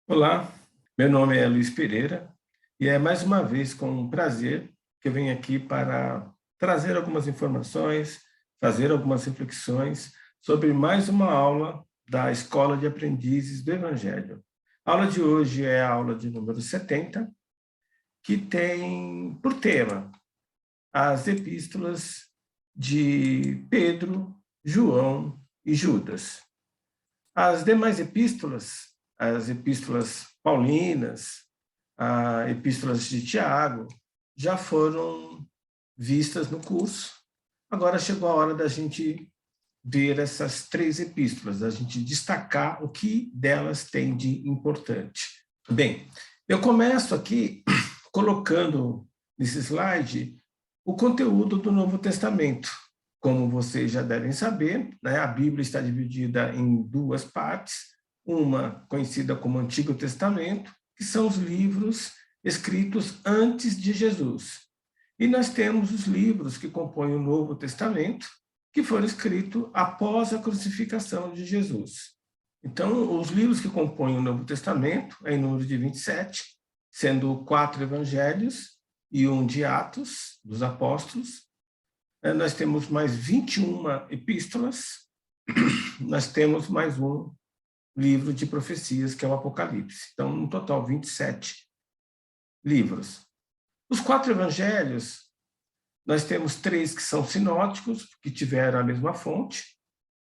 Olá, meu nome é Luiz Pereira e é mais uma vez com prazer que eu venho aqui para trazer algumas informações, fazer algumas reflexões sobre mais uma aula da Escola de Aprendizes do Evangelho. A aula de hoje é a aula de número 70, que tem por tema as epístolas de Pedro, João e Judas. As demais epístolas, as epístolas paulinas, as epístolas de Tiago, já foram vistas no curso. Agora chegou a hora da gente ver essas três epístolas, da gente destacar o que delas tem de importante. Bem, eu começo aqui colocando nesse slide o conteúdo do Novo Testamento. Como vocês já devem saber, né, a Bíblia está dividida em duas partes, uma conhecida como Antigo Testamento, que são os livros escritos antes de Jesus. E nós temos os livros que compõem o Novo Testamento, que foram escritos após a crucificação de Jesus. Então, os livros que compõem o Novo Testamento, é em número de 27, sendo 4 evangelhos e um de Atos, dos Apóstolos. Nós temos mais 21 epístolas, nós temos mais um livro de profecias, que é o Apocalipse. Então, no total, 27 livros. Os 4 evangelhos, nós temos 3 que são sinóticos, que tiveram a mesma fonte,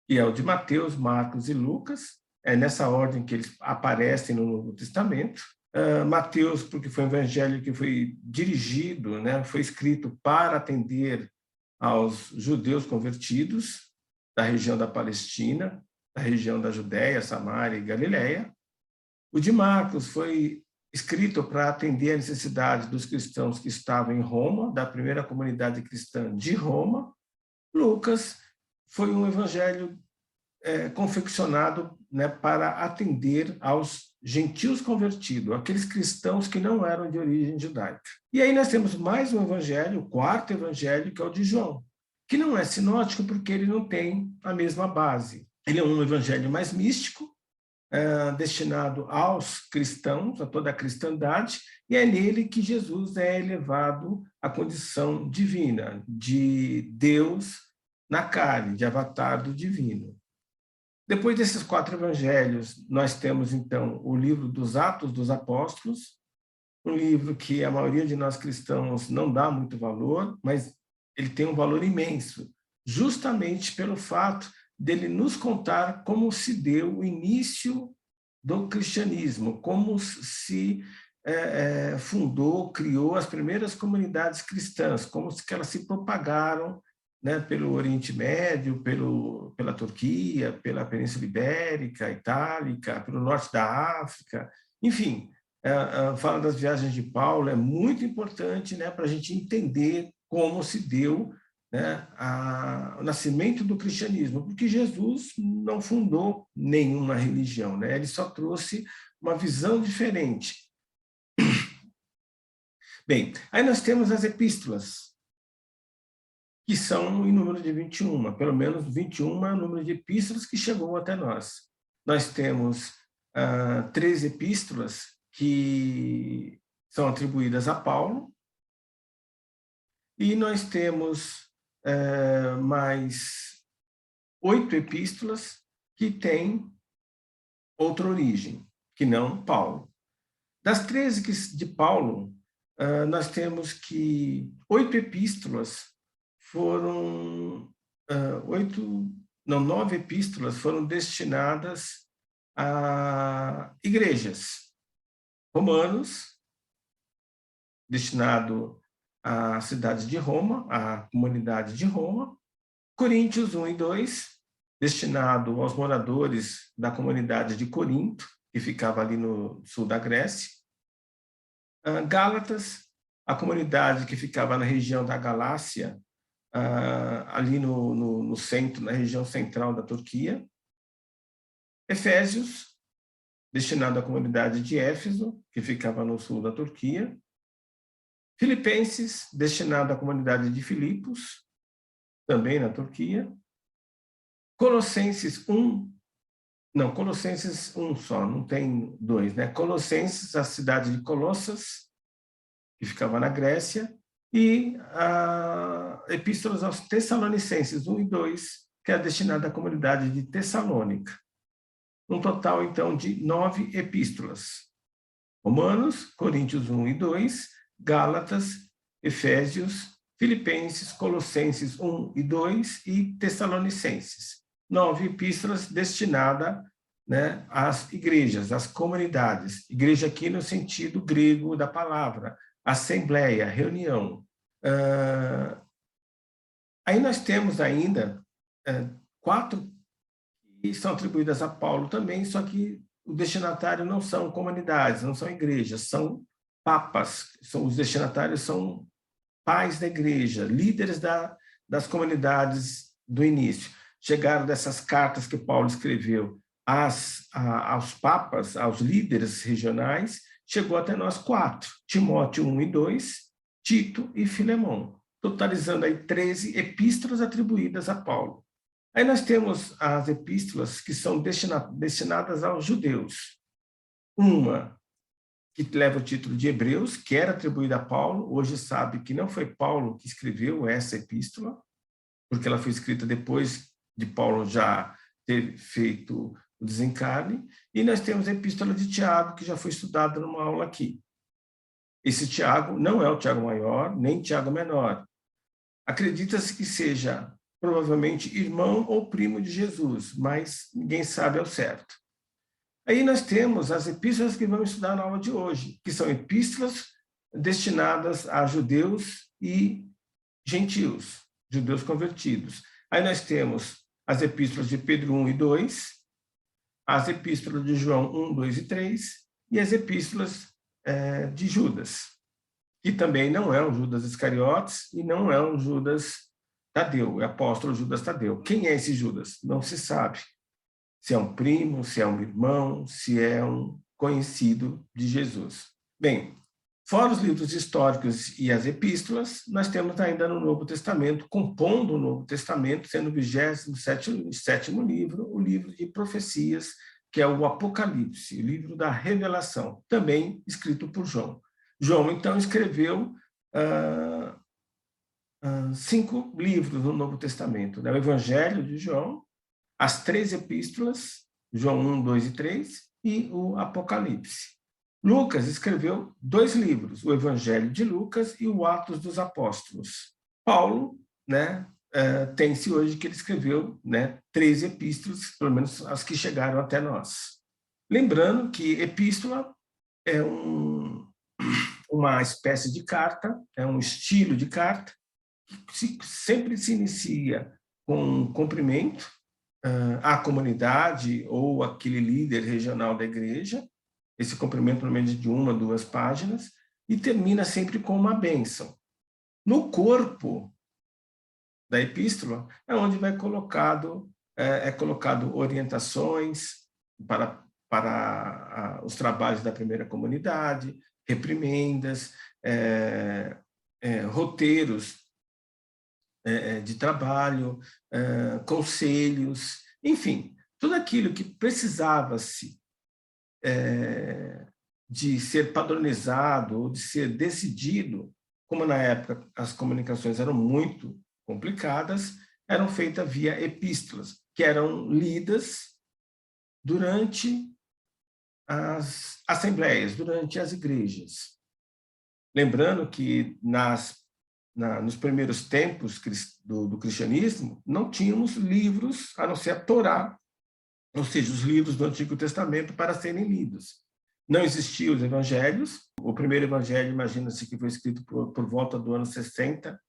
que é o de Mateus, Marcos e Lucas. É nessa ordem que eles aparecem no Novo Testamento. Mateus, porque foi um evangelho que foi dirigido, né, foi escrito para atender aos judeus convertidos da região da Palestina, da região da Judéia, Samaria e Galiléia. O de Marcos foi escrito para atender a necessidade dos cristãos que estavam em Roma, da primeira comunidade cristã de Roma. Lucas foi um evangelho confeccionado, né, para atender aos gentios convertidos, aqueles cristãos que não eram de origem judaica. E aí nós temos mais um evangelho, o quarto evangelho, que é o de João, que não é sinótico porque ele não tem a mesma base. Ele é um evangelho mais místico, destinado aos cristãos, a toda a cristandade, e é nele que Jesus é elevado à condição divina, de Deus na carne, de avatar do divino. Depois desses 4 evangelhos, nós temos, então, o livro dos Atos dos Apóstolos, um livro que a maioria de nós cristãos não dá muito valor, mas ele tem um valor imenso, justamente pelo fato dele nos contar como se deu o início do cristianismo, como se fundou, criou as primeiras comunidades cristãs, como que elas se propagaram, né, pelo Oriente Médio, pela Turquia, pela Península Ibérica, Itálica, pelo norte da África, enfim, fala das viagens de Paulo, é muito importante, né, para a gente entender como se deu, né, o nascimento do cristianismo, porque Jesus não fundou nenhuma religião, né, ele só trouxe uma visão diferente. Bem, aí nós temos as epístolas, que são em número de 21, pelo menos 21 é o número de epístolas que chegou até nós. Nós temos 3 epístolas que são atribuídas a Paulo, e nós temos mais 8 epístolas que têm outra origem, que não Paulo. Das 13 de Paulo, nós temos que 8 epístolas foram, 9 epístolas foram destinadas a igrejas. Romanos, destinado à cidade de Roma, à comunidade de Roma. Coríntios 1 e 2, destinado aos moradores da comunidade de Corinto, que ficava ali no sul da Grécia. Gálatas, a comunidade que ficava na região da Galácia, ali no centro, na região central da Turquia. Efésios, destinado à comunidade de Éfeso, que ficava no sul da Turquia. Filipenses, destinado à comunidade de Filipos, também na Turquia. Colossenses 1, Não, Colossenses um só, não tem dois, né? Colossenses, a cidade de Colossas, que ficava na Grécia, e a Epístolas aos Tessalonicenses 1 e 2, que é destinada à comunidade de Tessalônica. Um total, então, de 9 epístolas. Romanos, Coríntios 1 e 2, Gálatas, Efésios, Filipenses, Colossenses 1 e 2 e Tessalonicenses. 9 epístolas destinadas, né, às igrejas, às comunidades. Igreja aqui no sentido grego da palavra, assembleia, reunião. Aí nós temos ainda 4 que são atribuídas a Paulo também, só que o destinatário não são comunidades, não são igrejas, são papas. Os destinatários são pais da igreja, líderes das comunidades do início. Chegaram dessas cartas que Paulo escreveu aos papas, aos líderes regionais, chegou até nós 4, Timóteo 1 e 2, Tito e Filemão, totalizando aí 13 epístolas atribuídas a Paulo. Aí nós temos as epístolas que são destinadas aos judeus. Uma que leva o título de Hebreus, que era atribuída a Paulo, hoje sabe que não foi Paulo que escreveu essa epístola, porque ela foi escrita depois de Paulo já ter feito o desencarne, e nós temos a epístola de Tiago, que já foi estudada numa aula aqui. Esse Tiago não é o Tiago maior, nem Tiago menor. Acredita-se que seja provavelmente irmão ou primo de Jesus, mas ninguém sabe ao certo. Aí nós temos as epístolas que vamos estudar na aula de hoje, que são epístolas destinadas a judeus e gentios, judeus convertidos. Aí nós temos as epístolas de Pedro 1 e 2, as epístolas de João 1, 2 e 3, e as epístolas de Judas, que também não é um Judas Iscariotes e não é um Judas Tadeu, o apóstolo Judas Tadeu. Quem é esse Judas? Não se sabe. Se é um primo, se é um irmão, se é um conhecido de Jesus. Bem, fora os livros históricos e as epístolas, nós temos ainda no Novo Testamento, compondo o Novo Testamento, sendo o 27º livro, o livro de profecias, que é o Apocalipse, o livro da revelação, também escrito por João. João, então, escreveu 5 livros no Novo Testamento, né? O Evangelho de João, as 3 epístolas, João 1, 2 e 3, e o Apocalipse. Lucas escreveu 2 livros, o Evangelho de Lucas e o Atos dos Apóstolos. Paulo, né, tem-se hoje que ele escreveu, né, 3 epístolas, pelo menos as que chegaram até nós. Lembrando que epístola é uma espécie de carta, é um estilo de carta, que sempre se inicia com um cumprimento à comunidade ou aquele líder regional da igreja, esse cumprimento normalmente de 1 a 2 páginas, e termina sempre com uma bênção. No corpo da epístola é onde vai colocado orientações para os trabalhos da primeira comunidade, reprimendas, roteiros de trabalho, conselhos, enfim, tudo aquilo que precisava-se de ser padronizado ou de ser decidido, como na época as comunicações eram muito complicadas, eram feitas via epístolas, que eram lidas durante as assembleias, durante as igrejas. Lembrando que nos primeiros tempos do cristianismo, não tínhamos livros, a não ser a Torá, ou seja, os livros do Antigo Testamento para serem lidos. Não existiam os evangelhos. O primeiro evangelho, imagina-se que foi escrito por volta do ano 60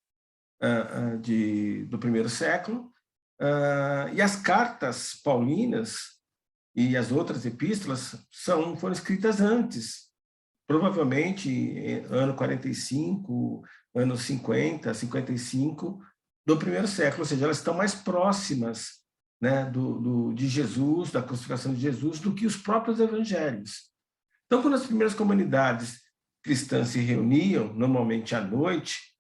do primeiro século. E as cartas paulinas e as outras epístolas foram escritas antes, provavelmente ano 45, ano 50, 55 do primeiro século, ou seja, elas estão mais próximas, né, de Jesus, da crucificação de Jesus, do que os próprios evangelhos. Então, quando as primeiras comunidades cristãs se reuniam, normalmente à noite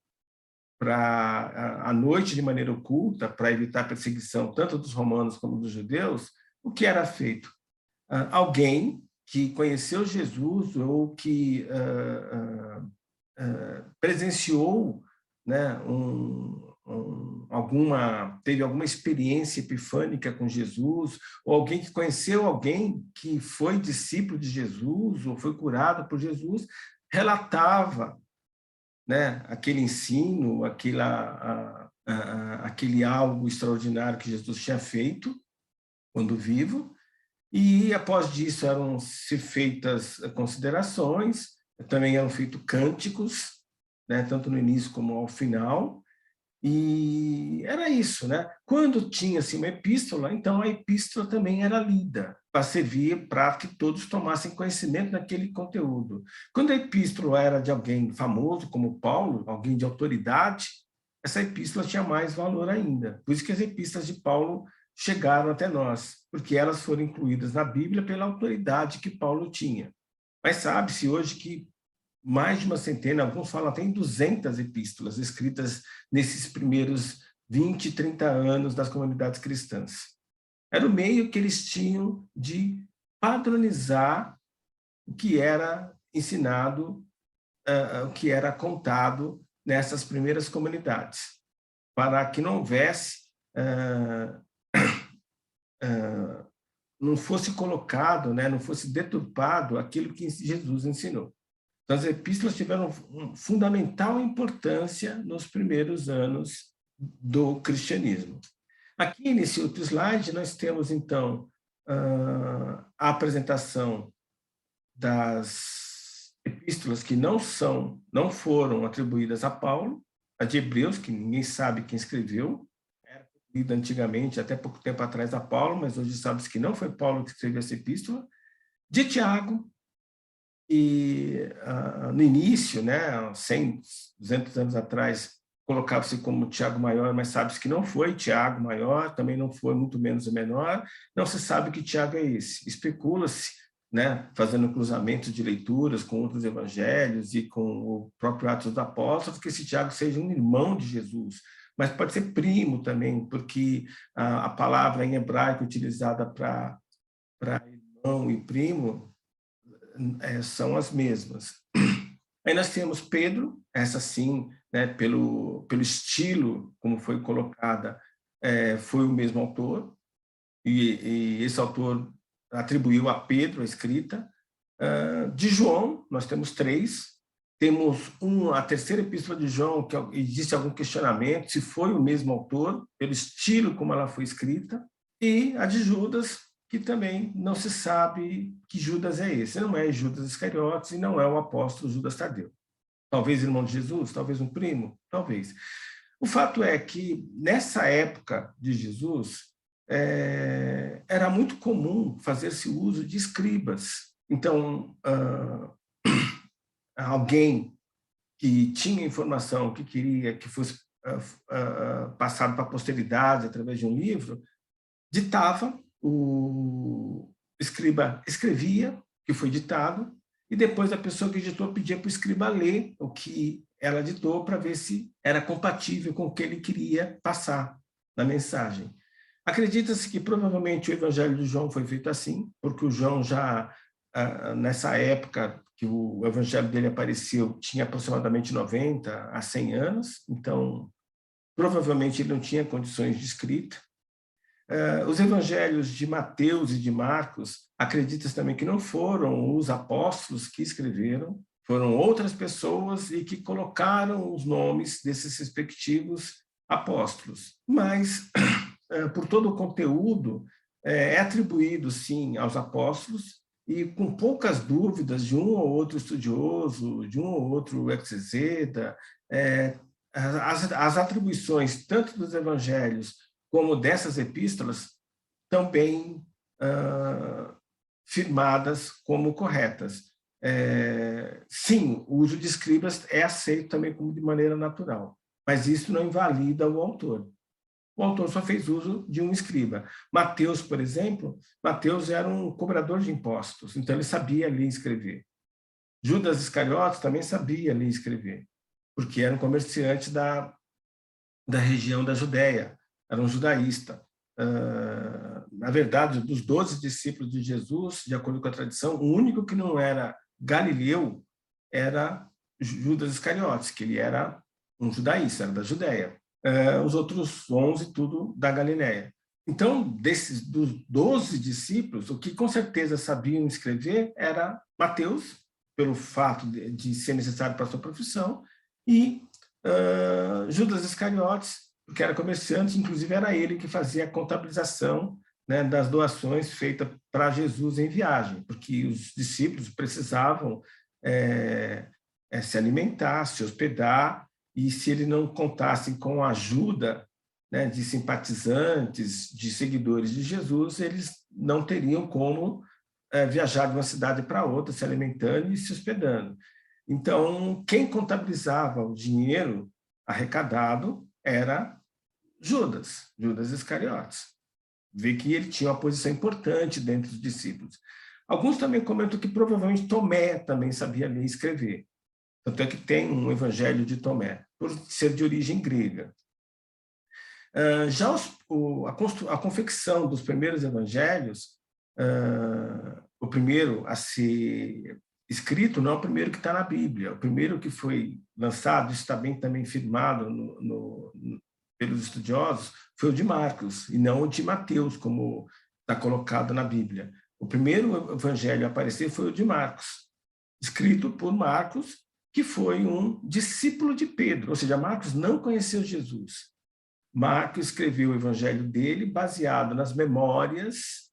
de maneira oculta, para evitar a perseguição tanto dos romanos como dos judeus, O que era feito? Alguém que conheceu Jesus ou que presenciou, né, teve alguma experiência epifânica com Jesus, ou alguém que conheceu alguém que foi discípulo de Jesus ou foi curado por Jesus, relatava, né, aquele ensino, aquele algo extraordinário que Jesus tinha feito quando vivo, e após disso eram se feitas considerações, também eram feitos cânticos, né, tanto no início como ao final, e era isso, né? Quando tinha-se uma epístola, então a epístola também era lida, para servir para que todos tomassem conhecimento daquele conteúdo. Quando a epístola era de alguém famoso, como Paulo, alguém de autoridade, essa epístola tinha mais valor ainda. Por isso que as epístolas de Paulo chegaram até nós, porque elas foram incluídas na Bíblia pela autoridade que Paulo tinha. Mas sabe-se hoje que mais de uma centena, alguns falam até em 200 epístolas escritas nesses primeiros 20, 30 anos das comunidades cristãs. Era o meio que eles tinham de padronizar o que era ensinado, o que era contado nessas primeiras comunidades, para que não houvesse, não fosse colocado, né, não fosse deturpado aquilo que Jesus ensinou. Então, as epístolas tiveram fundamental importância nos primeiros anos do cristianismo. Aqui, nesse outro slide, nós temos, então, a apresentação das epístolas que não foram atribuídas a Paulo, a de Hebreus, que ninguém sabe quem escreveu, era atribuída antigamente, até pouco tempo atrás, a Paulo, mas hoje sabe-se que não foi Paulo que escreveu essa epístola, de Tiago, e no início, né, 100, 200 anos atrás, colocava-se como Tiago Maior, mas sabe-se que não foi Tiago Maior, também não foi muito menos o menor, não se sabe que Tiago é esse. Especula-se, né, fazendo cruzamentos de leituras com outros evangelhos e com o próprio Atos dos Apóstolos, que esse Tiago seja um irmão de Jesus, mas pode ser primo também, porque a palavra em hebraico utilizada para irmão e primo são as mesmas. Aí nós temos Pedro, essa sim, né, pelo estilo como foi colocada, foi o mesmo autor, e esse autor atribuiu a Pedro a escrita. De João, nós temos 3, temos a terceira epístola de João, que existe algum questionamento se foi o mesmo autor, pelo estilo como ela foi escrita, e a de Judas, que também não se sabe que Judas é esse. Não é Judas Iscariotes e não é o apóstolo Judas Tadeu. Talvez irmão de Jesus, talvez um primo, talvez. O fato é que, nessa época de Jesus, era muito comum fazer-se uso de escribas. Então, alguém que tinha informação que queria que fosse passado para a posteridade através de um livro, ditava, o escriba escrevia, que foi ditado, e depois a pessoa que ditou pedia para o escriba ler o que ela ditou para ver se era compatível com o que ele queria passar na mensagem. Acredita-se que provavelmente o Evangelho de João foi feito assim, porque o João já, nessa época que o Evangelho dele apareceu, tinha aproximadamente 90 a 100 anos, então provavelmente ele não tinha condições de escrita. Os evangelhos de Mateus e de Marcos, acredita-se também que não foram os apóstolos que escreveram, foram outras pessoas e que colocaram os nomes desses respectivos apóstolos. Mas, por todo o conteúdo, é atribuído, sim, aos apóstolos, e com poucas dúvidas de um ou outro estudioso, de um ou outro exegeta, as atribuições, tanto dos evangelhos como dessas epístolas, também firmadas como corretas. Sim, o uso de escribas é aceito também como de maneira natural, mas isso não invalida o autor. O autor só fez uso de um escriba. Mateus, por exemplo, Mateus era um cobrador de impostos, então ele sabia ler e escrever. Judas Iscariotes também sabia ler e escrever, porque era um comerciante da região da Judéia, era um judaísta. na verdade, dos 12 discípulos de Jesus, de acordo com a tradição, o único que não era galileu era Judas Iscariotes, que ele era um judaísta, era da Judéia. Os outros 11, tudo da Galiléia. Então, dos 12 discípulos, o que com certeza sabiam escrever era Mateus, pelo fato de ser necessário para a sua profissão, e Judas Iscariotes, que era comerciante, inclusive era ele que fazia a contabilização, né, das doações feitas para Jesus em viagem, porque os discípulos precisavam se alimentar, se hospedar, e se ele não contassem com a ajuda, né, de simpatizantes, de seguidores de Jesus, eles não teriam como viajar de uma cidade para outra, se alimentando e se hospedando. Então, quem contabilizava o dinheiro arrecadado era Judas Iscariotes. Vê que ele tinha uma posição importante dentre os discípulos. Alguns também comentam que provavelmente Tomé também sabia ler e escrever. Tanto é que tem um evangelho de Tomé, por ser de origem grega. Já a confecção dos primeiros evangelhos, o primeiro a ser escrito não é o primeiro que está na Bíblia. O primeiro que foi lançado, isso está bem também firmado pelos estudiosos, foi o de Marcos, e não o de Mateus, como está colocado na Bíblia. O primeiro evangelho a aparecer foi o de Marcos, escrito por Marcos, que foi um discípulo de Pedro, ou seja, Marcos não conheceu Jesus. Marcos escreveu o evangelho dele baseado nas memórias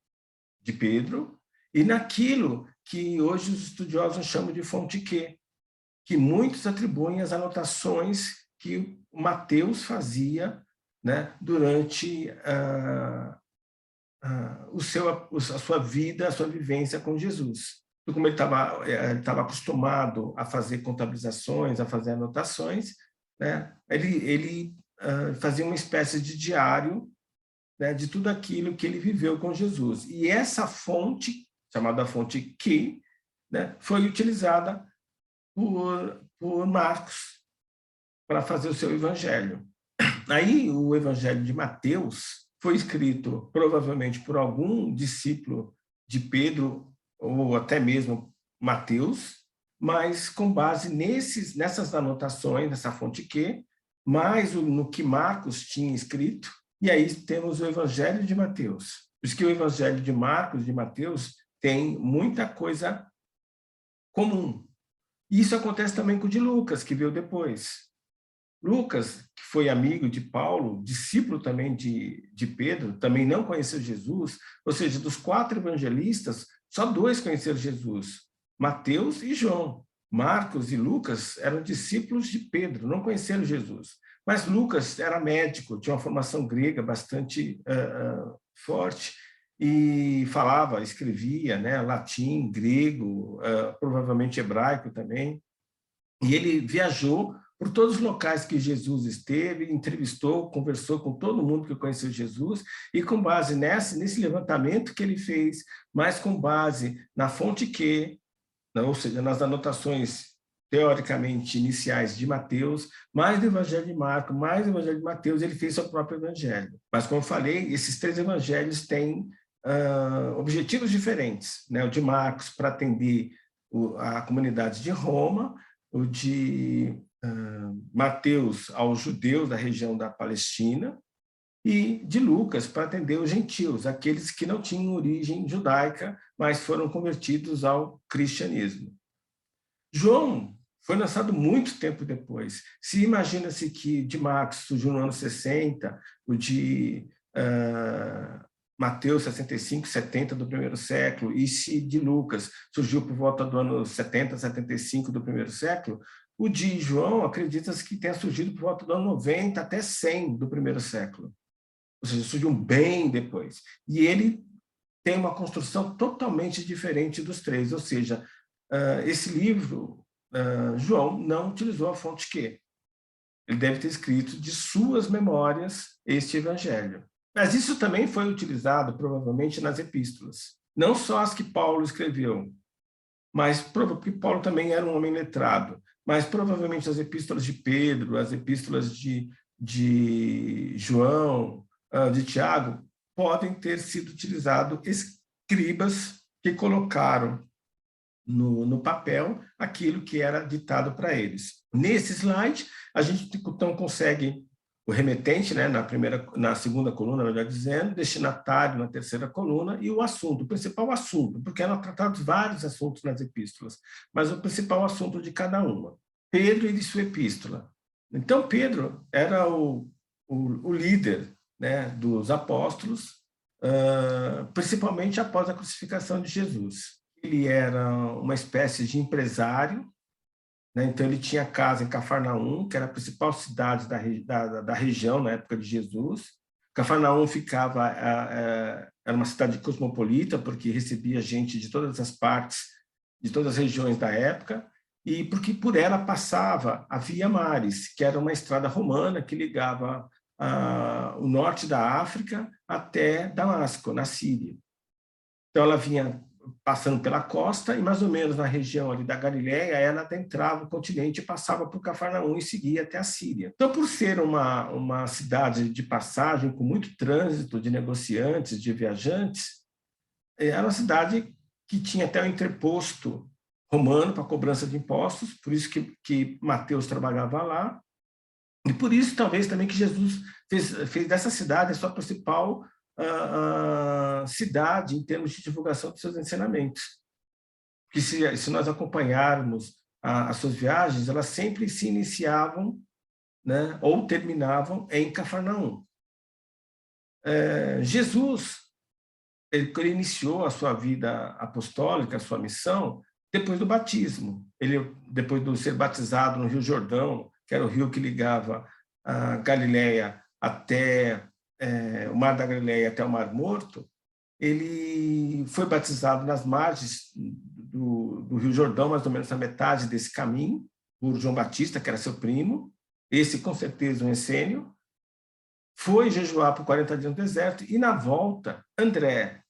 de Pedro e naquilo que hoje os estudiosos chamam de fonte que muitos atribuem às anotações que Mateus fazia, né, durante a sua vida, a sua vivência com Jesus. Então, como ele estava acostumado a fazer contabilizações, a fazer anotações, né, ele fazia uma espécie de diário, né, de tudo aquilo que ele viveu com Jesus. E essa fonte, chamada fonte que, né, foi utilizada por Marcos para fazer o seu evangelho. Aí o evangelho de Mateus foi escrito provavelmente por algum discípulo de Pedro, ou até mesmo Mateus, mas com base nessas anotações, nessa fonte que, mais no que Marcos tinha escrito, e aí temos o Evangelho de Mateus. Por isso que o Evangelho de Marcos e de Mateus tem muita coisa comum. E isso acontece também com o de Lucas, que veio depois. Lucas, que foi amigo de Paulo, discípulo também de Pedro, também não conheceu Jesus, ou seja, dos 4 evangelistas, só 2 conheceram Jesus, Mateus e João. Marcos e Lucas eram discípulos de Pedro, não conheceram Jesus. Mas Lucas era médico, tinha uma formação grega bastante forte, e falava, escrevia, né, latim, grego, provavelmente hebraico também. E ele viajou por todos os locais que Jesus esteve, entrevistou, conversou com todo mundo que conheceu Jesus, e com base nesse levantamento que ele fez, mas com base na fonte que, ou seja, nas anotações teoricamente iniciais de Mateus, mais do Evangelho de Marcos, mais do Evangelho de Mateus, ele fez seu próprio evangelho. Mas, como eu falei, esses 3 evangelhos têm objetivos diferentes, né? O de Marcos para atender a comunidade de Roma, o de Mateus aos judeus da região da Palestina, e de Lucas para atender os gentios, aqueles que não tinham origem judaica, mas foram convertidos ao cristianismo. João foi lançado muito tempo depois. Se imagina-se que de Marcos surgiu no ano 60, o de Mateus 65, 70 do primeiro século, e se de Lucas surgiu por volta do ano 70, 75 do primeiro século, o de João acredita-se que tenha surgido por volta do ano 90 até 100 do primeiro século. Ou seja, surgiu bem depois. E ele tem uma construção totalmente diferente dos 3, ou seja, esse livro, João não utilizou a fonte que. Ele deve ter escrito de suas memórias este evangelho. Mas isso também foi utilizado, provavelmente, nas epístolas. Não só as que Paulo escreveu, mas porque Paulo também era um homem letrado, mas provavelmente as epístolas de Pedro, as epístolas de João, de Tiago, podem ter sido utilizados escribas que colocaram no papel aquilo que era ditado para eles. Nesse slide, a gente então consegue o remetente, né, na segunda coluna, melhor dizendo, destinatário na terceira coluna e o assunto, o principal assunto, porque eram tratados vários assuntos nas epístolas, mas o principal assunto de cada uma. Pedro e de sua epístola. Então, Pedro era o líder, né, dos apóstolos, principalmente após a crucificação de Jesus. Ele era uma espécie de empresário, né? Então ele tinha casa em Cafarnaum, que era a principal cidade da região na época de Jesus. Cafarnaum era uma cidade cosmopolita, porque recebia gente de todas as partes, de todas as regiões da época, e porque por ela passava a Via Maris, que era uma estrada romana que ligava o norte da África até Damasco, na Síria. Então ela vinha passando pela costa e mais ou menos na região ali da Galileia, ela adentrava o continente e passava por Cafarnaum e seguia até a Síria. Então, por ser uma cidade de passagem com muito trânsito de negociantes, de viajantes, era uma cidade que tinha até o interposto romano para cobrança de impostos, por isso que Mateus trabalhava lá, e por isso talvez também que Jesus fez dessa cidade a sua principal cidade em termos de divulgação dos seus ensinamentos. Porque se nós acompanharmos as suas viagens, elas sempre se iniciavam, né, ou terminavam em Cafarnaum. Jesus, ele iniciou a sua vida apostólica, a sua missão, depois do batismo. Depois de ser batizado no Rio Jordão, que era o rio que ligava a Galileia até o Mar da Galileia até o Mar Morto, ele foi batizado nas margens do Rio Jordão, mais ou menos na metade desse caminho, por João Batista, que era seu primo, esse com certeza um essênio, foi jejuar por 40 dias no deserto, e na volta, André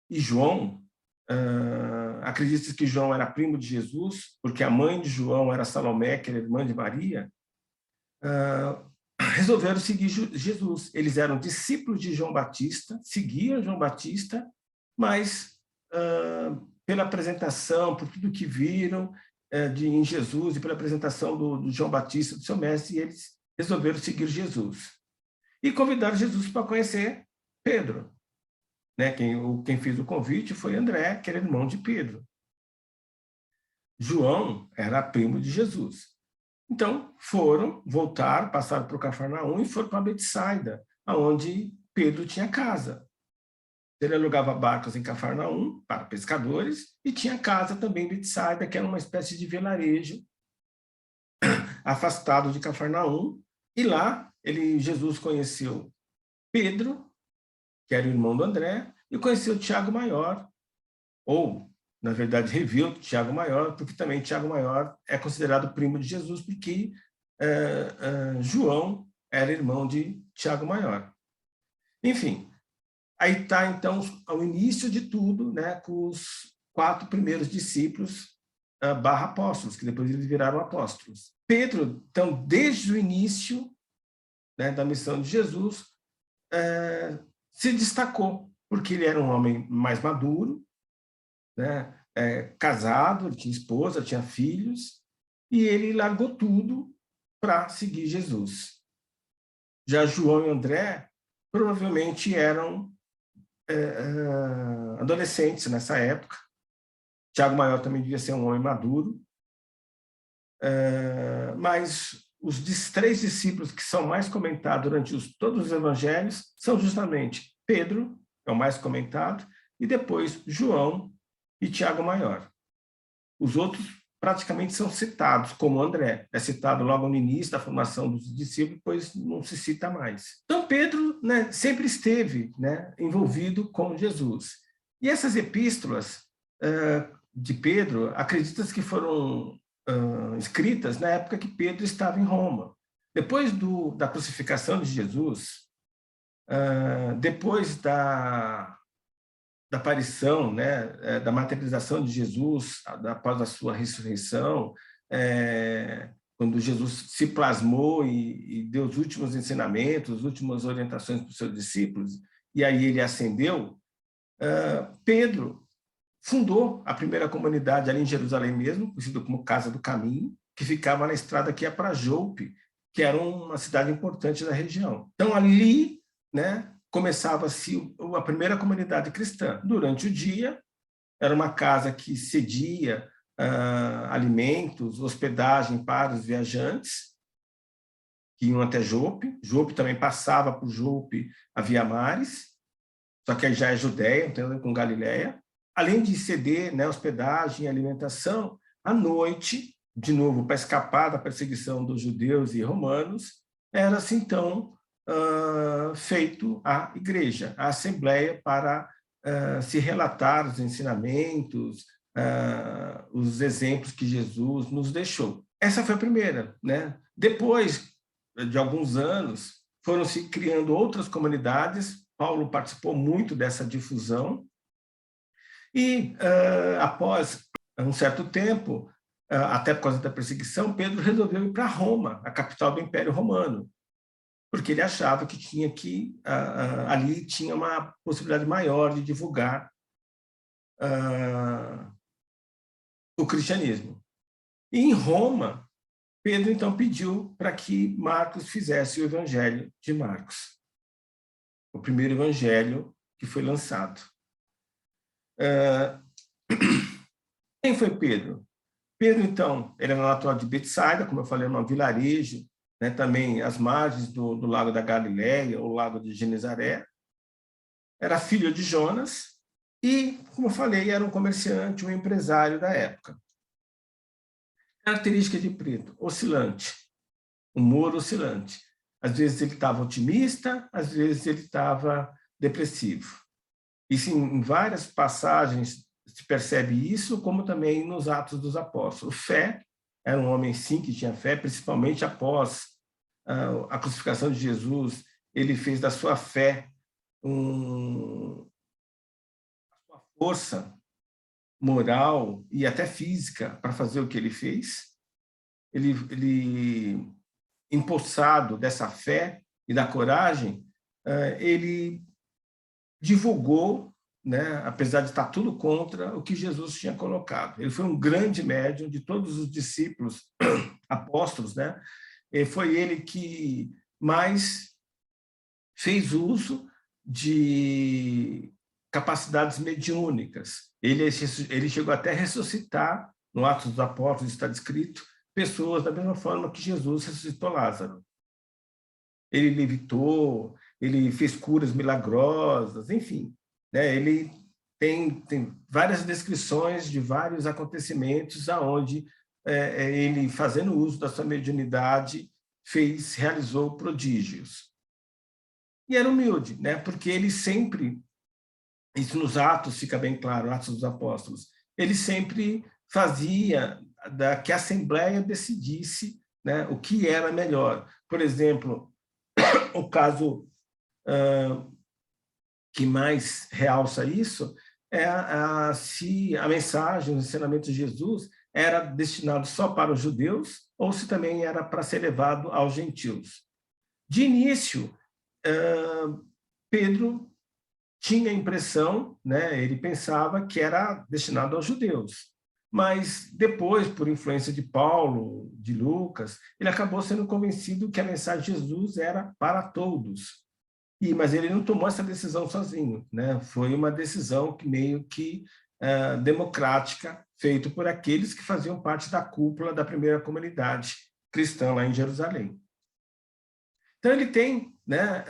e João, acredita-se que João era primo de Jesus, porque a mãe de João era Salomé, que era irmã de Maria, resolveram seguir Jesus. Eles eram discípulos de João Batista, seguiam João Batista, mas pela apresentação, por tudo que viram em Jesus e pela apresentação do João Batista, do seu mestre, eles resolveram seguir Jesus. E convidaram Jesus para conhecer Pedro. Né? Quem fez o convite foi André, que era irmão de Pedro. João era primo de Jesus. Então, voltaram, passaram por Cafarnaum e foram para Betsaida, onde Pedro tinha casa. Ele alugava barcos em Cafarnaum para pescadores e tinha casa também em Betsaida, que era uma espécie de vilarejo afastado de Cafarnaum. E lá, Jesus conheceu Pedro, que era o irmão do André, e conheceu Tiago Maior, ou, na verdade, reviu Tiago Maior, porque também Tiago Maior é considerado primo de Jesus, porque João era irmão de Tiago Maior. Enfim, aí está, então, ao início de tudo, né, com os 4 primeiros discípulos barra apóstolos, que depois eles viraram apóstolos. Pedro, então, desde o início, né, da missão de Jesus, se destacou, porque ele era um homem mais maduro, né, casado, ele tinha esposa, tinha filhos, e ele largou tudo para seguir Jesus. Já João e André provavelmente eram adolescentes nessa época. Tiago Maior também devia ser um homem maduro, mas os 3 discípulos que são mais comentados durante todos os evangelhos são justamente Pedro, é o mais comentado, e depois João e Tiago Maior. Os outros praticamente são citados, como André, é citado logo no início da formação dos discípulos, depois não se cita mais. Então Pedro, né, sempre esteve, né, envolvido com Jesus. E essas epístolas de Pedro, acredita-se que foram escritas na época que Pedro estava em Roma. Depois da crucificação de Jesus, depois da aparição, né, da materialização de Jesus após a sua ressurreição, quando Jesus se plasmou e deu os últimos ensinamentos, as últimas orientações para os seus discípulos, e aí ele ascendeu, Pedro fundou a primeira comunidade ali em Jerusalém mesmo, conhecida como Casa do Caminho, que ficava na estrada que ia para Jope, que era uma cidade importante da região. Então, ali, né, começava-se a primeira comunidade cristã. Durante o dia, era uma casa que cedia alimentos, hospedagem para os viajantes, que iam até Jope. Jope também passava por Jope a Via Maris, só que aí já é Judéia, então com Galiléia. Além de ceder, né, hospedagem e alimentação, à noite, de novo, para escapar da perseguição dos judeus e romanos, era-se então feito a igreja, a assembleia, para se relatar os ensinamentos, os exemplos que Jesus nos deixou. Essa foi a primeira, né? Depois de alguns anos, foram se criando outras comunidades. Paulo participou muito dessa difusão. E, após um certo tempo, até por causa da perseguição, Pedro resolveu ir para Roma, a capital do Império Romano, porque ele achava que tinha que ali tinha uma possibilidade maior de divulgar o cristianismo. E em Roma, Pedro então pediu para que Marcos fizesse o Evangelho de Marcos, o primeiro evangelho que foi lançado. Quem foi Pedro? Pedro, então, ele era natural de Betsaida, como eu falei, um vilarejo, né, também às margens do Lago da Galileia, ou Lago de Genezaré. Era filho de Jonas e, como eu falei, era um comerciante, um empresário da época. Característica de Pedro: oscilante, humor oscilante. Às vezes ele estava otimista, às vezes ele estava depressivo. E sim, em várias passagens se percebe isso, como também nos Atos dos Apóstolos. Fé, era um homem, sim, que tinha fé, principalmente após a crucificação de Jesus. Ele fez da sua fé a sua força moral e até física para fazer o que ele fez. Ele empossado dessa fé e da coragem, ele divulgou, né, apesar de estar tudo contra, o que Jesus tinha colocado. Ele foi um grande médium de todos os discípulos apóstolos, né? E foi ele que mais fez uso de capacidades mediúnicas. Ele chegou até a ressuscitar, no Atos dos Apóstolos está descrito, pessoas da mesma forma que Jesus ressuscitou Lázaro. Ele levitou, ele fez curas milagrosas, enfim, né? Ele tem várias descrições de vários acontecimentos aonde ele, fazendo uso da sua mediunidade, realizou prodígios. E era humilde, né? Porque ele sempre, isso nos Atos fica bem claro, Atos dos Apóstolos, ele sempre fazia que a Assembleia decidisse, né, o que era melhor. Por exemplo, o caso que mais realça isso é se a mensagem, o ensinamento de Jesus era destinado só para os judeus ou se também era para ser levado aos gentios. De início, Pedro tinha a impressão, né, ele pensava que era destinado aos judeus. Mas depois, por influência de Paulo, de Lucas, ele acabou sendo convencido que a mensagem de Jesus era para todos. Mas ele não tomou essa decisão sozinho, né? Foi uma decisão que meio que democrática, feita por aqueles que faziam parte da cúpula da primeira comunidade cristã lá em Jerusalém. Então ele tem, né,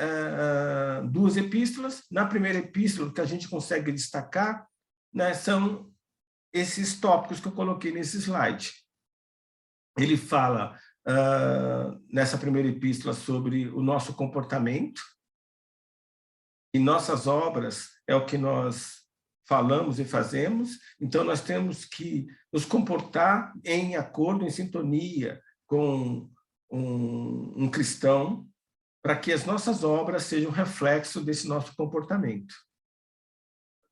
duas epístolas. Na primeira epístola, o que a gente consegue destacar, né, são esses tópicos que eu coloquei nesse slide. Ele fala nessa primeira epístola sobre o nosso comportamento, e nossas obras é o que nós falamos e fazemos, então nós temos que nos comportar em acordo, em sintonia com um cristão, para que as nossas obras sejam reflexo desse nosso comportamento.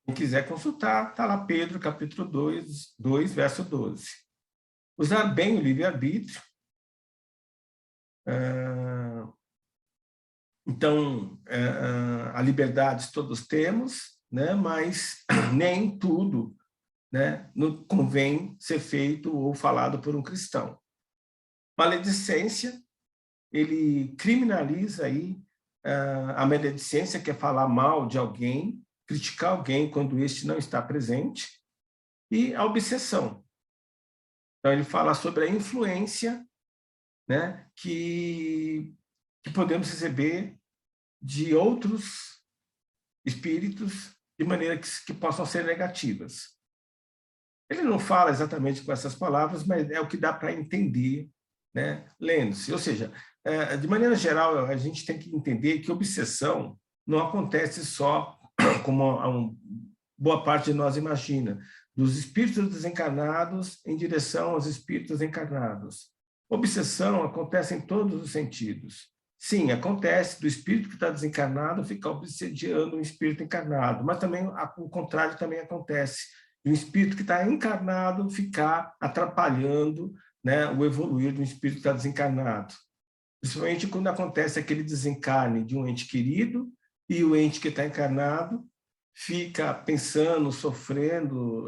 Quem quiser consultar, está lá Pedro, capítulo 2, verso 12. Usar bem o livre-arbítrio, Então, a liberdade todos temos, né? Mas nem tudo, né, convém ser feito ou falado por um cristão. Maledicência, ele criminaliza aí a maledicência, que é falar mal de alguém, criticar alguém quando este não está presente, e a obsessão. Então, ele fala sobre a influência, né, que podemos receber de outros espíritos de maneira que possam ser negativas. Ele não fala exatamente com essas palavras, mas é o que dá para entender, né, lendo-se. Ou seja, de maneira geral, a gente tem que entender que obsessão não acontece só como boa parte de nós imagina, dos espíritos desencarnados em direção aos espíritos encarnados. Obsessão acontece em todos os sentidos. Sim, acontece do espírito que está desencarnado ficar obsediando um espírito encarnado, mas também o contrário também acontece. E um espírito que está encarnado ficar atrapalhando, né, o evoluir do espírito que está desencarnado. Principalmente quando acontece aquele desencarne de um ente querido e o ente que está encarnado fica pensando, sofrendo,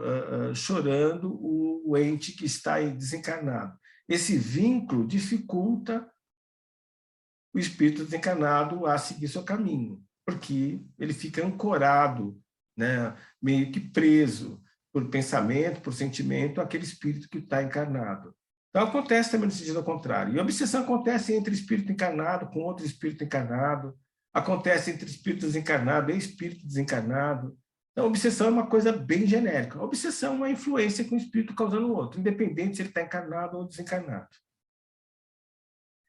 chorando o ente que está desencarnado. Esse vínculo dificulta o espírito desencarnado a seguir seu caminho, porque ele fica ancorado, né, meio que preso por pensamento, por sentimento, aquele espírito que está encarnado. Então, acontece também no sentido contrário. E a obsessão acontece entre espírito encarnado com outro espírito encarnado, acontece entre espírito desencarnado e espírito desencarnado. Então, a obsessão é uma coisa bem genérica. A obsessão é uma influência com o espírito causando o outro, independente se ele está encarnado ou desencarnado.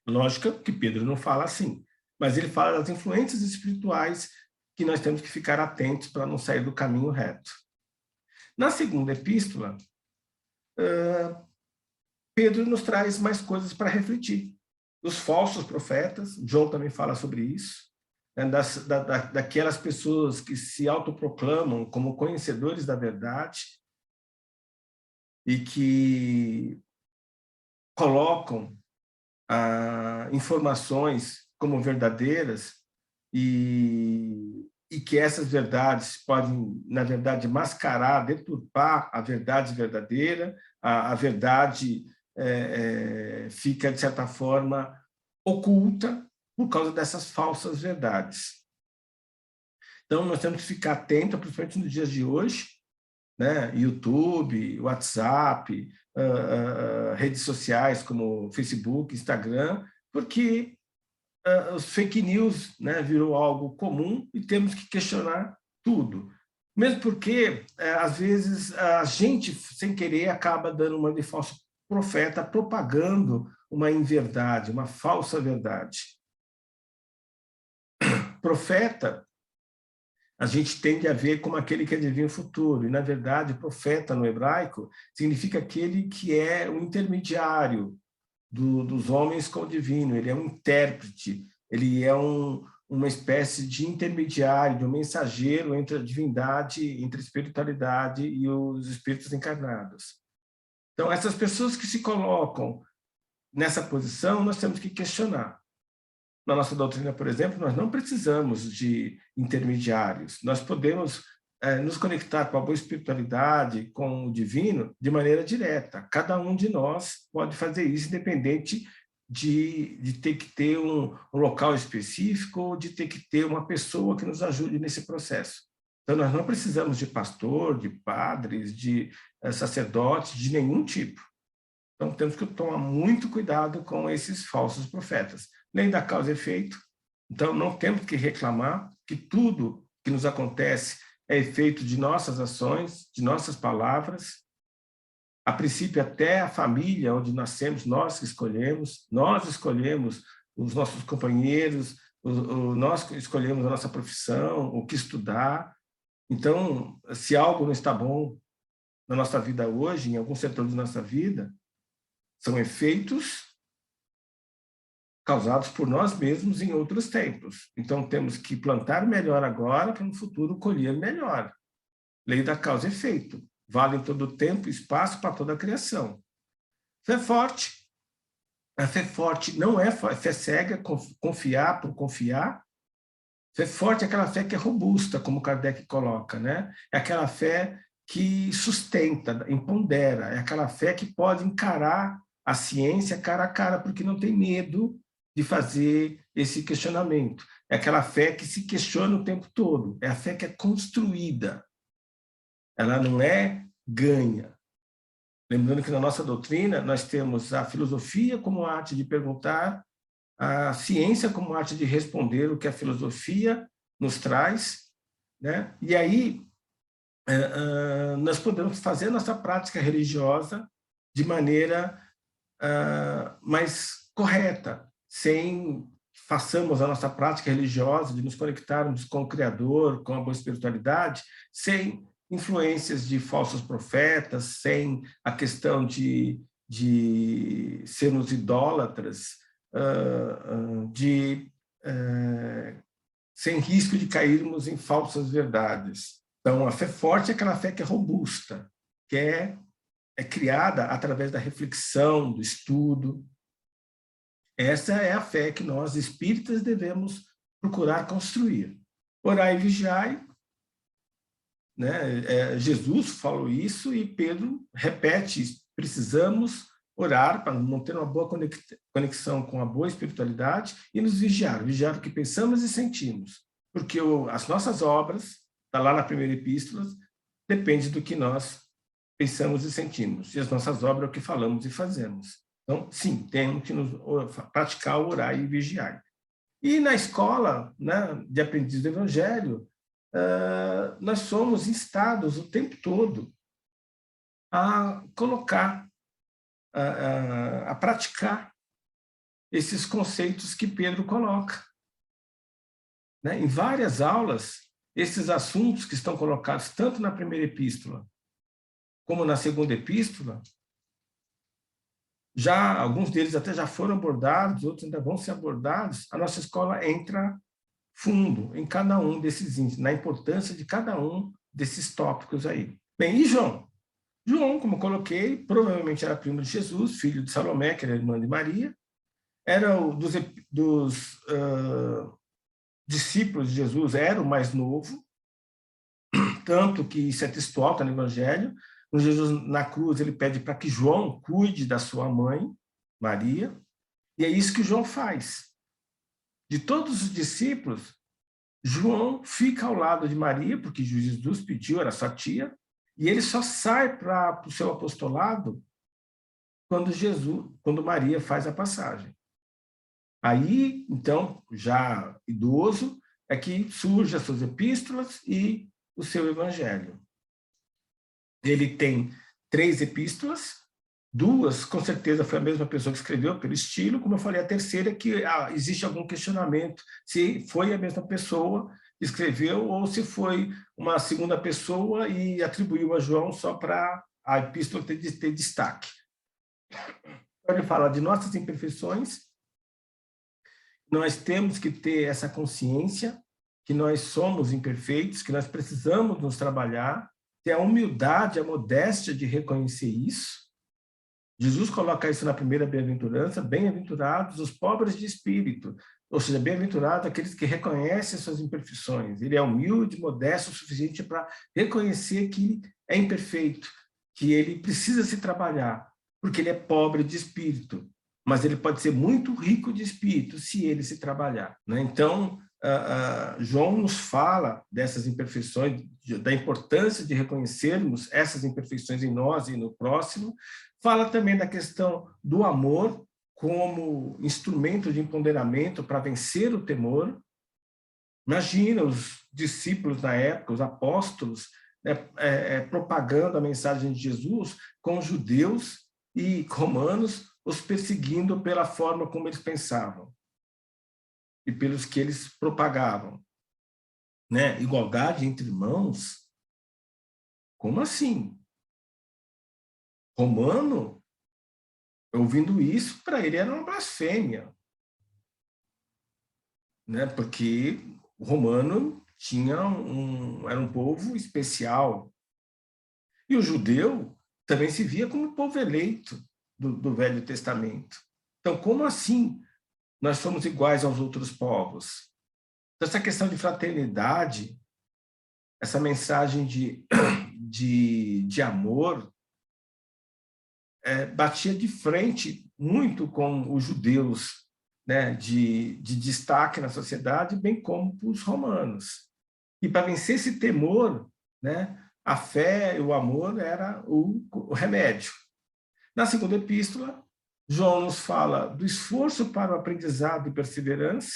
Lógica que Pedro não fala assim, mas ele fala das influências espirituais que nós temos que ficar atentos para não sair do caminho reto. Na segunda epístola, Pedro nos traz mais coisas para refletir. Os falsos profetas, João também fala sobre isso, né, daquelas pessoas que se autoproclamam como conhecedores da verdade e que colocam informações como verdadeiras e que essas verdades podem, na verdade, mascarar, deturpar a verdade verdadeira, a verdade fica, de certa forma, oculta por causa dessas falsas verdades. Então, nós temos que ficar atentos, principalmente nos dias de hoje, né? YouTube, WhatsApp, redes sociais como Facebook, Instagram, porque os fake news, né, virou algo comum e temos que questionar tudo. Mesmo porque, às vezes, a gente, sem querer, acaba dando uma de falso profeta, propagando uma inverdade, uma falsa verdade. Profeta, a gente tende a ver como aquele que adivinha o futuro. E, na verdade, profeta no hebraico significa aquele que é o intermediário dos homens com o divino. Ele é um intérprete, ele é uma espécie de intermediário, de um mensageiro entre a divindade, entre a espiritualidade e os espíritos encarnados. Então, essas pessoas que se colocam nessa posição, nós temos que questionar. Na nossa doutrina, por exemplo, nós não precisamos de intermediários. Nós podemos nos conectar com a boa espiritualidade, com o divino, de maneira direta. Cada um de nós pode fazer isso, independente de ter que ter um local específico ou de ter que ter uma pessoa que nos ajude nesse processo. Então, nós não precisamos de pastor, de padres, de sacerdotes, de nenhum tipo. Então, temos que tomar muito cuidado com esses falsos profetas. Lei da causa e efeito. Então, não temos que reclamar que tudo que nos acontece é efeito de nossas ações, de nossas palavras. A princípio, até a família onde nascemos, nós escolhemos os nossos companheiros, nós escolhemos a nossa profissão, o que estudar. Então, se algo não está bom na nossa vida hoje, em algum setor de nossa vida, são efeitos causados por nós mesmos em outros tempos. Então, temos que plantar melhor agora para no futuro colher melhor. Lei da causa e efeito. Vale em todo o tempo e espaço para toda a criação. Fé forte. A fé forte não é fé cega, confiar por confiar, Fé forte é aquela fé que é robusta, como Kardec coloca, né? É aquela fé que sustenta, empodera, é aquela fé que pode encarar a ciência cara a cara, porque não tem medo de fazer esse questionamento. É aquela fé que se questiona o tempo todo, é a fé que é construída, ela não é ganha. Lembrando que na nossa doutrina nós temos a filosofia como arte de perguntar, a ciência como arte de responder o que a filosofia nos traz, né? E aí nós podemos fazer a nossa prática religiosa de maneira mais correta, sem façamos a nossa prática religiosa de nos conectarmos com o Criador, com a boa espiritualidade, sem influências de falsos profetas, sem a questão de sermos idólatras, sem risco de cairmos em falsas verdades. Então, a fé forte é aquela fé que é robusta, que é criada através da reflexão, do estudo. Essa é a fé que nós, espíritas, devemos procurar construir. Orai e vigiai, né? Jesus falou isso e Pedro repete, precisamos orar para manter uma boa conexão com a boa espiritualidade e nos vigiar o que pensamos e sentimos, porque as nossas obras, está lá na primeira epístola, depende do que nós pensamos e sentimos, e as nossas obras é o que falamos e fazemos. Então, sim, temos que praticar o orar e vigiar. E na escola, né, de aprendiz do Evangelho, nós somos instados o tempo todo a colocar, a praticar esses conceitos que Pedro coloca. Né? Em várias aulas, esses assuntos que estão colocados tanto na primeira epístola como na segunda epístola, já alguns deles até já foram abordados, outros ainda vão ser abordados. A nossa escola entra fundo em cada um desses índices, na importância de cada um desses tópicos aí. Bem, e João? João, como eu coloquei, provavelmente era primo de Jesus, filho de Salomé, que era irmã de Maria, era dos discípulos de Jesus, era o mais novo, tanto que isso é textual, está no Evangelho. Quando Jesus, na cruz, ele pede para que João cuide da sua mãe, Maria, e é isso que João faz. De todos os discípulos, João fica ao lado de Maria, porque Jesus pediu, era sua tia, e ele só sai para o seu apostolado quando Maria faz a passagem. Aí, então, já idoso, é que surgem as suas epístolas e o seu evangelho. Ele tem 3 epístolas, 2, com certeza, foi a mesma pessoa que escreveu, pelo estilo. Como eu falei, a terceira é que existe algum questionamento se foi a mesma pessoa que escreveu ou se foi uma segunda pessoa e atribuiu a João só para a epístola ter destaque. Então, ele fala de nossas imperfeições. Nós temos que ter essa consciência que nós somos imperfeitos, que nós precisamos nos trabalhar, ter a humildade, a modéstia de reconhecer isso. Jesus coloca isso na primeira bem-aventurança: bem-aventurados os pobres de espírito, ou seja, bem-aventurados aqueles que reconhecem suas imperfeições. Ele é humilde, modesto o suficiente para reconhecer que é imperfeito, que ele precisa se trabalhar, porque ele é pobre de espírito, mas ele pode ser muito rico de espírito se ele se trabalhar. Né? Então, João nos fala dessas imperfeições, da importância de reconhecermos essas imperfeições em nós e no próximo. Fala também da questão do amor como instrumento de empoderamento para vencer o temor. Imagina os discípulos na época, os apóstolos, propagando a mensagem de Jesus com judeus e romanos, os perseguindo pela forma como eles pensavam e pelos que eles propagavam. Né? Igualdade entre irmãos? Como assim? Romano, ouvindo isso, para ele era uma blasfêmia. Né? Porque o romano era um povo especial. E o judeu também se via como povo eleito do Velho Testamento. Então, como assim nós somos iguais aos outros povos? Então, essa questão de fraternidade, essa mensagem de amor, batia de frente muito com os judeus, né, de destaque na sociedade, bem como para os romanos. E para vencer esse temor, né, a fé e o amor era o remédio. Na segunda epístola, João nos fala do esforço para o aprendizado e perseverança,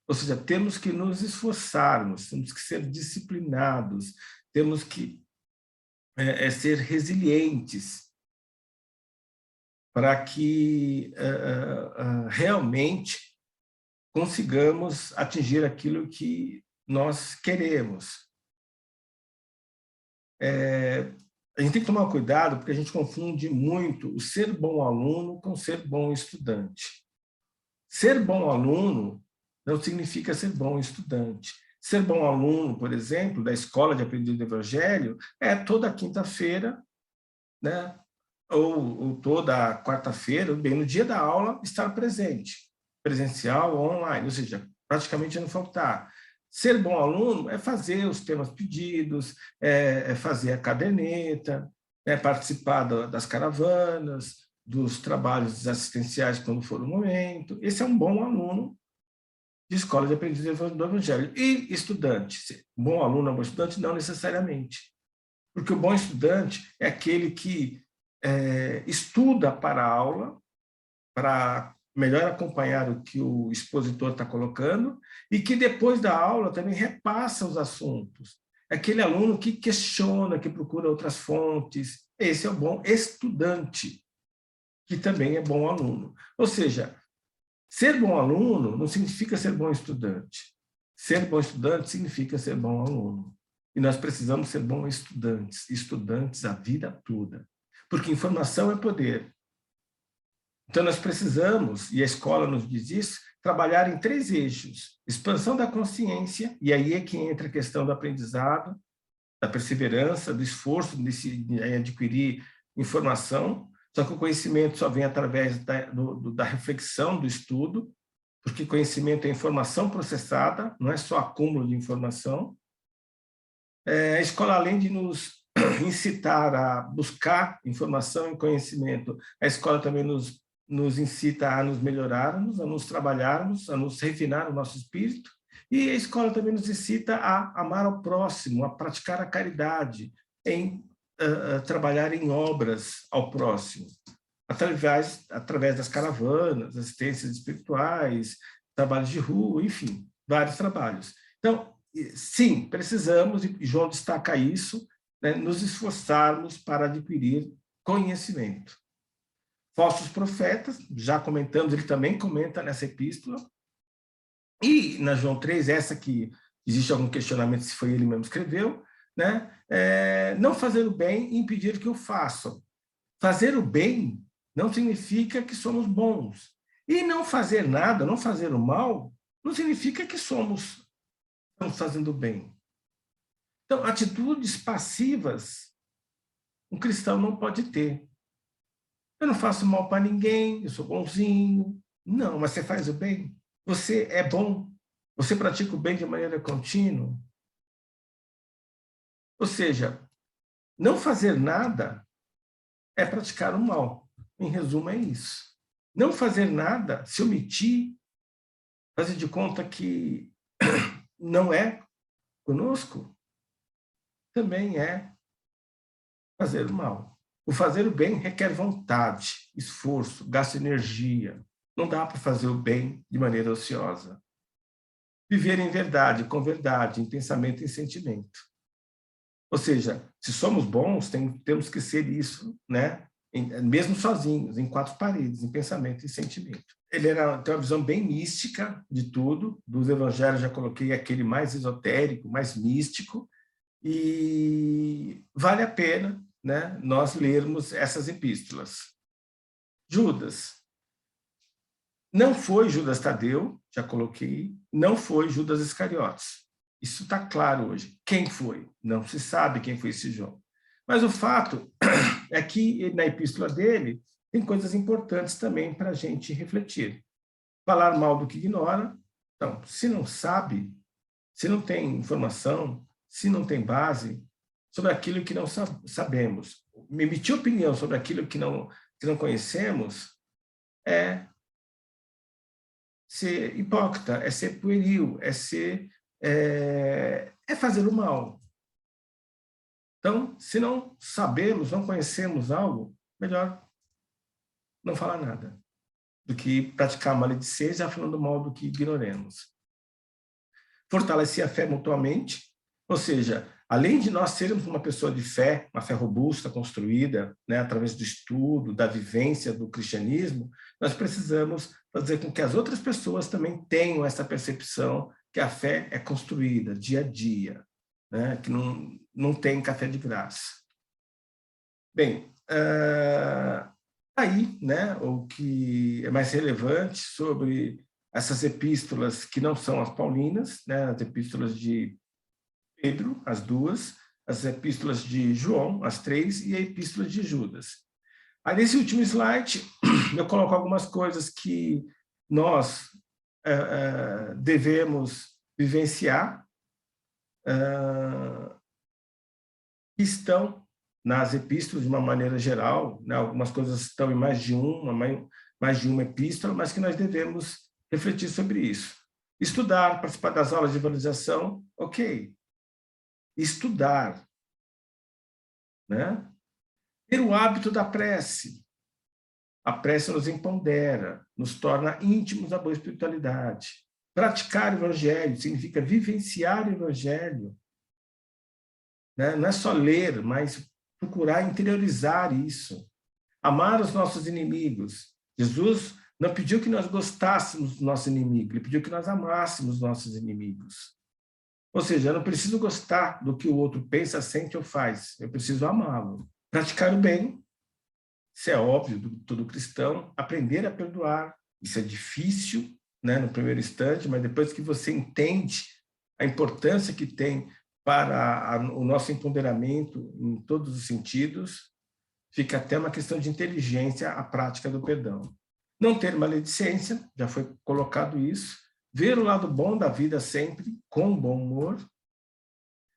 ou seja, temos que nos esforçarmos, temos que ser disciplinados, temos que ser resilientes para que realmente consigamos atingir aquilo que nós queremos. A gente tem que tomar cuidado, porque a gente confunde muito o ser bom aluno com ser bom estudante. Ser bom aluno não significa ser bom estudante. Ser bom aluno, por exemplo, da Escola de Aprendiz do Evangelho, é toda quinta-feira, né, ou toda quarta-feira, bem no dia da aula, estar presente, presencial ou online, ou seja, praticamente não faltar. Ser bom aluno é fazer os temas pedidos, é fazer a caderneta, é participar das caravanas, dos trabalhos assistenciais quando for o momento. Esse é um bom aluno de escola de aprendiz do Evangelho. E estudante, bom aluno ou bom estudante? Não necessariamente. Porque o bom estudante é aquele que estuda para a aula, para melhor acompanhar o que o expositor está colocando, e que depois da aula também repassa os assuntos. É aquele aluno que questiona, que procura outras fontes. Esse é o bom estudante, que também é bom aluno. Ou seja, ser bom aluno não significa ser bom estudante. Ser bom estudante significa ser bom aluno. E nós precisamos ser bons estudantes a vida toda. Porque informação é poder. Então, nós precisamos, e a escola nos diz isso, trabalhar em 3 eixos. Expansão da consciência, e aí é que entra a questão do aprendizado, da perseverança, do esforço em adquirir informação, só que o conhecimento só vem através da reflexão, do estudo, porque conhecimento é informação processada, não é só acúmulo de informação. A escola, além de nos incitar a buscar informação e conhecimento, a escola também nos incita a nos melhorarmos, a nos trabalharmos, a nos refinar o nosso espírito, e a escola também nos incita a amar ao próximo, a praticar a caridade, em trabalhar em obras ao próximo, através das caravanas, assistências espirituais, trabalhos de rua, enfim, vários trabalhos. Então, sim, precisamos, e João destaca isso, né, nos esforçarmos para adquirir conhecimento. Falsos profetas, já comentamos, ele também comenta nessa epístola, e na João 3, essa que existe algum questionamento se foi ele mesmo que escreveu, né? Não fazer o bem e impedir que o façam. Fazer o bem não significa que somos bons. E não fazer nada, não fazer o mal, não significa que estamos fazendo bem. Então, atitudes passivas, um cristão não pode ter. Eu não faço mal para ninguém, eu sou bonzinho. Não, mas você faz o bem. Você é bom. Você pratica o bem de maneira contínua. Ou seja, não fazer nada é praticar o mal. Em resumo, é isso. Não fazer nada, se omitir, fazer de conta que não é conosco, também é fazer o mal. O fazer o bem requer vontade, esforço, gasta energia. Não dá para fazer o bem de maneira ociosa. Viver em verdade, com verdade, em pensamento e em sentimento. Ou seja, se somos bons, temos que ser isso, né? Mesmo sozinhos, em 4 paredes, em pensamento e sentimento. Ele tem uma visão bem mística de tudo, dos evangelhos já coloquei aquele mais esotérico, mais místico, e vale a pena, né, nós lermos essas epístolas. Judas. Não foi Judas Tadeu, já coloquei, não foi Judas Iscariotes. Isso está claro hoje. Quem foi? Não se sabe quem foi esse João. Mas o fato é que na epístola dele tem coisas importantes também para a gente refletir. Falar mal do que ignora. Então, se não sabe, se não tem informação, se não tem base sobre aquilo que não sabemos. Emitir opinião sobre aquilo que não conhecemos é ser hipócrita, é ser pueril, é fazer o mal. Então, se não sabemos, não conhecemos algo, melhor não falar nada, do que praticar maledicência falando mal do que ignoremos. Fortalecer a fé mutuamente, ou seja, além de nós sermos uma pessoa de fé, uma fé robusta, construída, né, através do estudo, da vivência do cristianismo, nós precisamos fazer com que as outras pessoas também tenham essa percepção que a fé é construída dia a dia, né, que não tem café de graça. Bem, aí, né, o que é mais relevante sobre essas epístolas que não são as paulinas, né, as epístolas de Pedro, as duas, as epístolas de João, as 3, e a epístola de Judas. Aí, nesse último slide, eu coloco algumas coisas que nós devemos vivenciar, que estão nas epístolas de uma maneira geral, né? Algumas coisas estão em mais de uma epístola, mas que nós devemos refletir sobre isso. Estudar, participar das aulas de evangelização, ok. Estudar, né? Ter o hábito da prece. A prece nos empodera, nos torna íntimos da boa espiritualidade. Praticar o evangelho significa vivenciar o evangelho, né? Não é só ler, mas procurar interiorizar isso. Amar os nossos inimigos. Jesus não pediu que nós gostássemos do nosso inimigo, ele pediu que nós amássemos os nossos inimigos. Ou seja, eu não preciso gostar do que o outro pensa, sente ou faz. Eu preciso amá-lo. Praticar o bem. Isso é óbvio do todo cristão. Aprender a perdoar. Isso é difícil, né, no primeiro instante, mas depois que você entende a importância que tem para o nosso empoderamento em todos os sentidos, fica até uma questão de inteligência a prática do perdão. Não ter maledicência, já foi colocado isso. Ver o lado bom da vida sempre, com bom humor.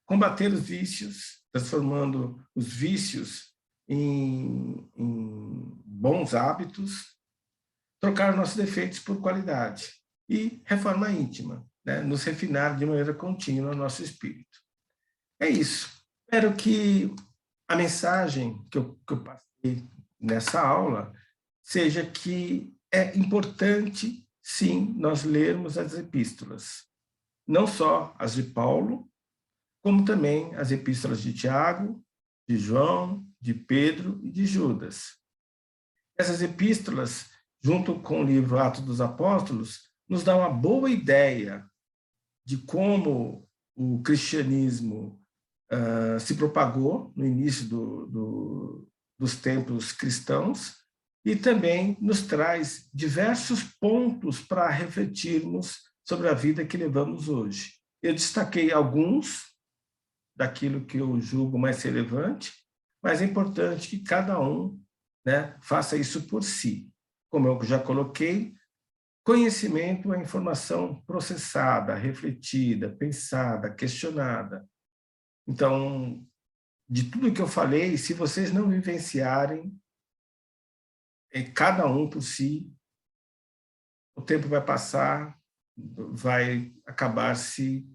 Combater os vícios, transformando os vícios em bons hábitos. Trocar nossos defeitos por qualidade. E reforma íntima, né? Nos refinar de maneira contínua o nosso espírito. É isso. Espero que a mensagem que eu passei nessa aula seja que é importante, sim, nós lermos as epístolas. Não só as de Paulo, como também as epístolas de Tiago, de João, de Pedro e de Judas. Essas epístolas, junto com o livro Atos dos Apóstolos, nos dão uma boa ideia de como o cristianismo se propagou no início dos tempos cristãos e também nos traz diversos pontos para refletirmos sobre a vida que levamos hoje. Eu destaquei alguns daquilo que eu julgo mais relevante, mas é importante que cada um, né, faça isso por si. Como eu já coloquei, conhecimento é informação processada, refletida, pensada, questionada. Então, de tudo que eu falei, se vocês não vivenciarem, cada um por si, o tempo vai passar, vai acabar se,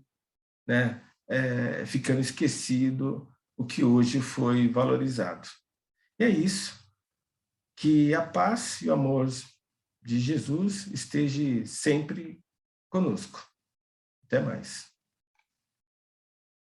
né, ficando esquecido o que hoje foi valorizado. E é isso. Que a paz e o amor de Jesus esteja sempre conosco. Até mais.